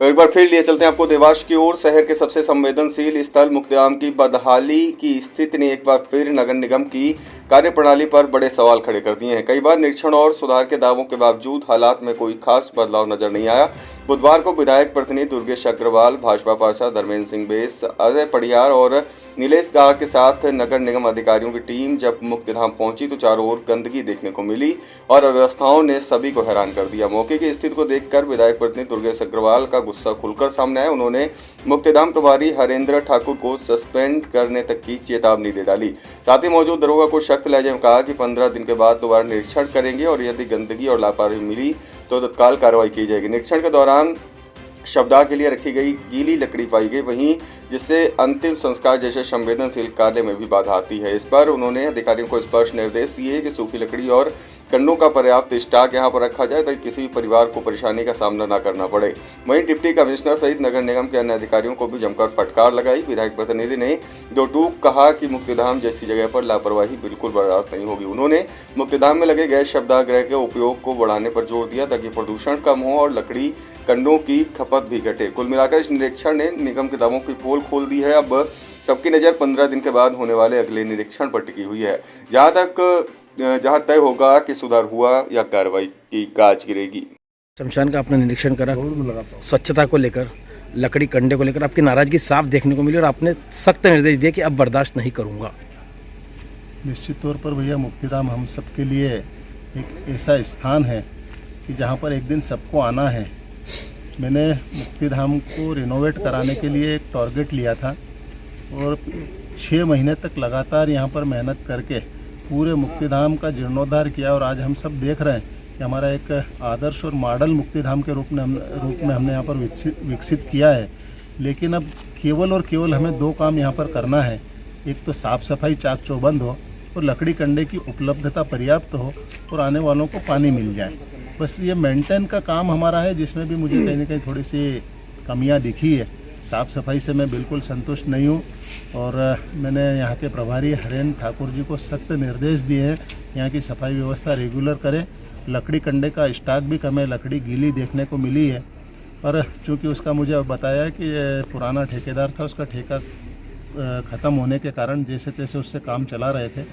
तो एक बार फिर लिए चलते हैं आपको देवास की ओर। शहर के सबसे संवेदनशील स्थल मुक्तिधाम की बदहाली की स्थिति ने एक बार फिर नगर निगम की कार्यप्रणाली पर बड़े सवाल खड़े कर दिए हैं। कई बार निरीक्षण और सुधार के दावों के बावजूद हालात में कोई खास बदलाव नजर नहीं आया। बुधवार को विधायक प्रतिनिधि दुर्गेश अग्रवाल, भाजपा पार्षद धर्मेंद्र सिंह बेस, अजय पड़ियार और नीलेश गाह के साथ नगर निगम अधिकारियों की टीम जब मुक्तिधाम पहुंची तो चारों ओर गंदगी देखने को मिली और अव्यवस्थाओं ने सभी को हैरान कर दिया। मौके की स्थिति को देखकर विधायक प्रतिनिधि दुर्गेश अग्रवाल का गुस्सा खुलकर सामने आया। उन्होंने मुक्तिधाम प्रभारी हरेंद्र ठाकुर को सस्पेंड करने तक की चेतावनी दे डाली। साथ ही मौजूद दरोगा को सख्त लहजे में कहा कि 15 दिन के बाद दोबारा निरीक्षण करेंगे और यदि गंदगी और लापरवाही मिली तो तत्काल कार्रवाई की जाएगी। निरीक्षण के दौरान शवदाह के लिए रखी गई गीली लकड़ी पाई गई, वहीं जिससे अंतिम संस्कार जैसे संवेदनशील कार्य में भी बाधा आती है। इस पर उन्होंने अधिकारियों को स्पष्ट निर्देश दिए कि सूखी लकड़ी और कंडों का पर्याप्त स्टॉक यहां पर रखा जाए ताकि किसी भी परिवार को परेशानी का सामना न करना पड़े। वहीं डिप्टी कमिश्नर सहित नगर निगम के अन्य अधिकारियों को भी जमकर फटकार लगाई। विधायक प्रतिनिधि ने दो टूक कहा कि मुक्तिधाम जैसी जगह पर लापरवाही बिल्कुल बर्दाश्त नहीं होगी। उन्होंने मुक्तिधाम में लगे गैस शवदाह गृह के उपयोग को बढ़ाने पर जोर दिया ताकि प्रदूषण कम हो और लकड़ी कंडों की खपत भी घटे। कुल मिलाकर इस निरीक्षण ने निगम के दावों की पोल खोल दी है। अब सबकी नज़र 15 दिन के बाद होने वाले अगले निरीक्षण पर टिकी हुई है, जहां तय होगा कि सुधार हुआ या कार्रवाई की गाज गिरेगी। शमशान का आपने निरीक्षण करा, स्वच्छता को लेकर, लकड़ी कंडे को लेकर आपकी नाराजगी साफ देखने को मिली और आपने सख्त निर्देश दिए कि अब बर्दाश्त नहीं करूंगा। निश्चित तौर पर भैया मुक्तिधाम हम सब के लिए एक ऐसा स्थान है कि जहां पर एक दिन सबको आना है। मैंने मुक्तिधाम को रिनोवेट कराने के लिए एक टारगेट लिया था और 6 महीने तक लगातार यहां पर मेहनत करके पूरे मुक्तिधाम का जीर्णोद्धार किया और आज हम सब देख रहे हैं कि हमारा एक आदर्श और मॉडल मुक्तिधाम के रूप में हमने यहाँ पर विकसित किया है। लेकिन अब केवल और केवल हमें 2 काम यहाँ पर करना है। एक तो साफ़ सफाई चाक चौबंद हो और लकड़ी कंडे की उपलब्धता पर्याप्त हो और आने वालों को पानी मिल जाए। बस ये मेंटेन का काम हमारा है, जिसमें भी मुझे कहीं ना कहीं थोड़ी सी कमियाँ दिखी है। साफ़ सफाई से मैं बिल्कुल संतुष्ट नहीं हूँ और मैंने यहाँ के प्रभारी हरेंद्र ठाकुर जी को सख्त निर्देश दिए हैं यहाँ की सफाई व्यवस्था रेगुलर करें। लकड़ी कंडे का स्टॉक भी कम है, लकड़ी गीली देखने को मिली है, पर चूँकि उसका मुझे बताया कि पुराना ठेकेदार था, उसका ठेका ख़त्म होने के कारण जैसे तैसे उससे काम चला रहे थे।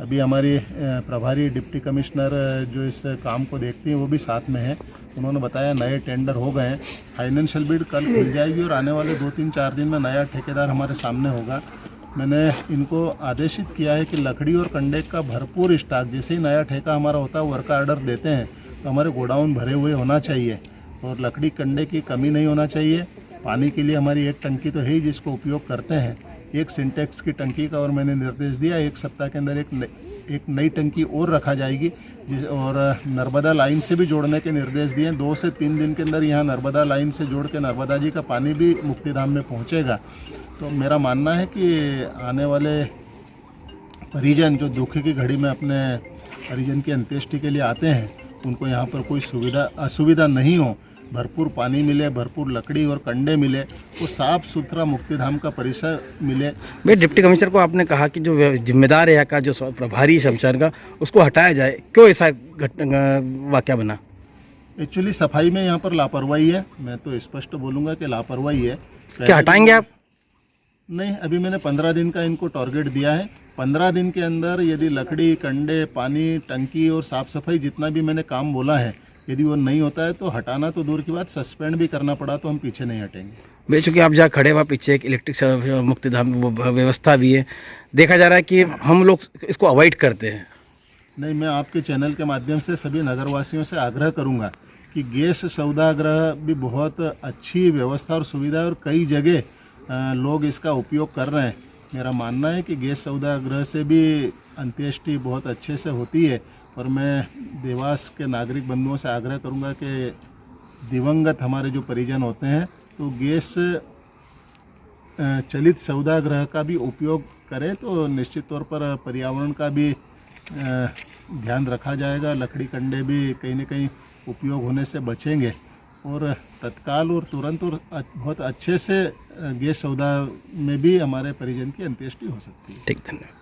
अभी हमारी प्रभारी डिप्टी कमिश्नर जो इस काम को देखती हैं वो भी साथ में है। उन्होंने बताया नए टेंडर हो गए हैं, फाइनेंशियल बिड कल खुल जाएगी और आने वाले 2-3-4 दिन में नया ठेकेदार हमारे सामने होगा। मैंने इनको आदेशित किया है कि लकड़ी और कंडे का भरपूर स्टॉक, जैसे ही नया ठेका हमारा होता है वर्क ऑर्डर देते हैं तो हमारे गोडाउन भरे हुए होना चाहिए और लकड़ी कंडे की कमी नहीं होना चाहिए। पानी के लिए हमारी एक टंकी तो है ही जिसको उपयोग करते हैं, एक सिंटेक्स की टंकी का और मैंने निर्देश दिया 1 सप्ताह के अंदर एक नई टंकी और रखा जाएगी और नर्मदा लाइन से भी जोड़ने के निर्देश दिए। 2 से 3 दिन के अंदर यहाँ नर्मदा लाइन से जोड़ के नर्मदा जी का पानी भी मुक्तिधाम में पहुँचेगा। तो मेरा मानना है कि आने वाले परिजन जो दुख की घड़ी में अपने परिजन की अंत्येष्टि के लिए आते हैं उनको यहाँ पर कोई असुविधा नहीं हो, भरपूर पानी मिले, भरपूर लकड़ी और कंडे मिले और साफ़ सुथरा मुक्तिधाम का परिसर मिले। भाई डिप्टी कमिश्नर को आपने कहा कि जो जिम्मेदार है यहाँ का, जो प्रभारी शमशान का, उसको हटाया जाए, क्यों ऐसा वाक़या बना? एक्चुअली सफाई में यहाँ पर लापरवाही है, मैं तो स्पष्ट बोलूँगा कि लापरवाही है। क्या हटाएंगे आप? नहीं, अभी मैंने 15 दिन का इनको टारगेट दिया है। 15 दिन के अंदर यदि लकड़ी कंडे पानी टंकी और साफ़ सफाई जितना भी मैंने काम बोला है यदि वो नहीं होता है तो हटाना तो दूर की बात, सस्पेंड भी करना पड़ा तो हम पीछे नहीं हटेंगे। भाई चूँकि आप जहाँ खड़े हुआ पीछे एक इलेक्ट्रिक मुक्तिधाम व्यवस्था भी है, देखा जा रहा है कि हम लोग इसको अवॉइड करते हैं। नहीं, मैं आपके चैनल के माध्यम से सभी नगरवासियों से आग्रह करूंगा कि गैस सौदागृह भी बहुत अच्छी व्यवस्था और सुविधा है और कई जगह लोग इसका उपयोग कर रहे हैं। मेरा मानना है कि गैस सौदागृह से भी अंत्येष्टि बहुत अच्छे से होती है और मैं देवास के नागरिक बंधुओं से आग्रह करूंगा कि दिवंगत हमारे जो परिजन होते हैं तो गैस चलित सौदागृह का भी उपयोग करें तो निश्चित तौर पर पर्यावरण का भी ध्यान रखा जाएगा। लकड़ी कंडे भी कहीं न कहीं उपयोग होने से बचेंगे और तत्काल और तुरंत और बहुत अच्छे से गैस सौदा में भी हमारे परिजन की अंत्येष्टि हो सकती है। ठीक, धन्यवाद।